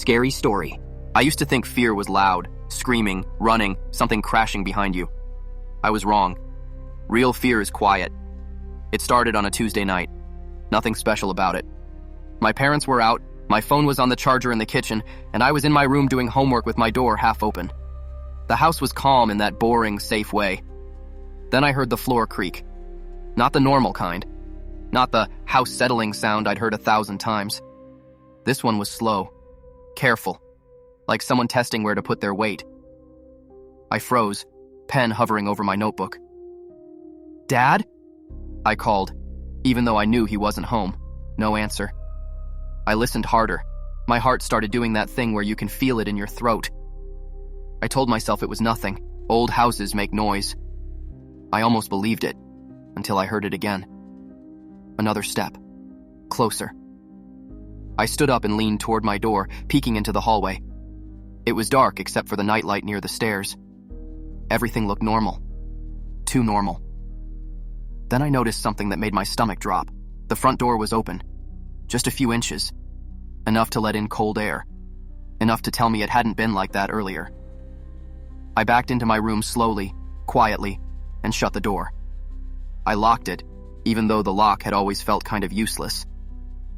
scary story. I used to think fear was loud, screaming, running, something crashing behind you. I was wrong. Real fear is quiet. It started on a Tuesday night. Nothing special about it. My parents were out, my phone was on the charger in the kitchen, and I was in my room doing homework with my door half open. The house was calm in that boring, safe way. Then I heard the floor creak. Not the normal kind. Not the house settling sound I'd heard 1,000 times. This one was slow, careful, like someone testing where to put their weight. I froze, pen hovering over my notebook. "Dad?" I called, even though I knew he wasn't home. No answer. I listened harder. My heart started doing that thing where you can feel it in your throat. I told myself it was nothing. Old houses make noise. I almost believed it, until I heard it again. Another step. Closer. I stood up and leaned toward my door, peeking into the hallway. It was dark except for the nightlight near the stairs. Everything looked normal. Too normal. Then I noticed something that made my stomach drop. The front door was open. Just a few inches. Enough to let in cold air. Enough to tell me it hadn't been like that earlier. I backed into my room slowly, quietly, and shut the door. I locked it, even though the lock had always felt kind of useless.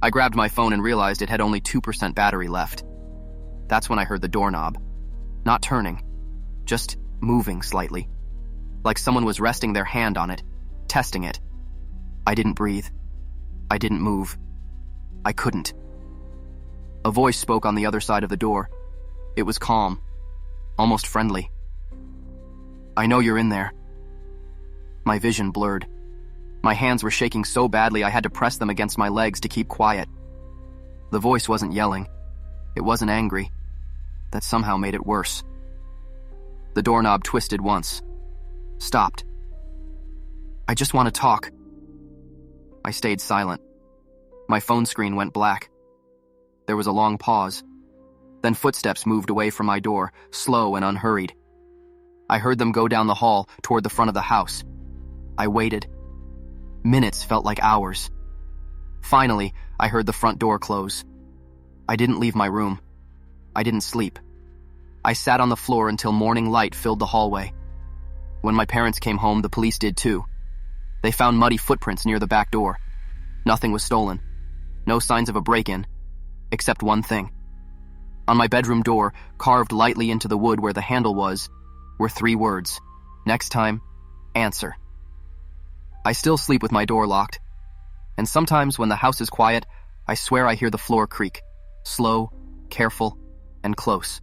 I grabbed my phone and realized it had only 2% battery left. That's when I heard the doorknob. Not turning, just moving slightly. Like someone was resting their hand on it, testing it. I didn't breathe. I didn't move. I couldn't. A voice spoke on the other side of the door. It was calm, almost friendly. "I know you're in there." My vision blurred. My hands were shaking so badly I had to press them against my legs to keep quiet. The voice wasn't yelling. It wasn't angry. That somehow made it worse. The doorknob twisted once. Stopped. "I just want to talk." I stayed silent. My phone screen went black. There was a long pause. Then footsteps moved away from my door, slow and unhurried. I heard them go down the hall toward the front of the house. I waited. Minutes felt like hours. Finally, I heard the front door close. I didn't leave my room. I didn't sleep. I sat on the floor until morning light filled the hallway. When my parents came home, the police did too. They found muddy footprints near the back door. Nothing was stolen. No signs of a break-in, except one thing. On my bedroom door, carved lightly into the wood where the handle was, were 3 words. Next time, answer. I still sleep with my door locked. And sometimes when the house is quiet, I swear I hear the floor creak. Slow, careful, and close.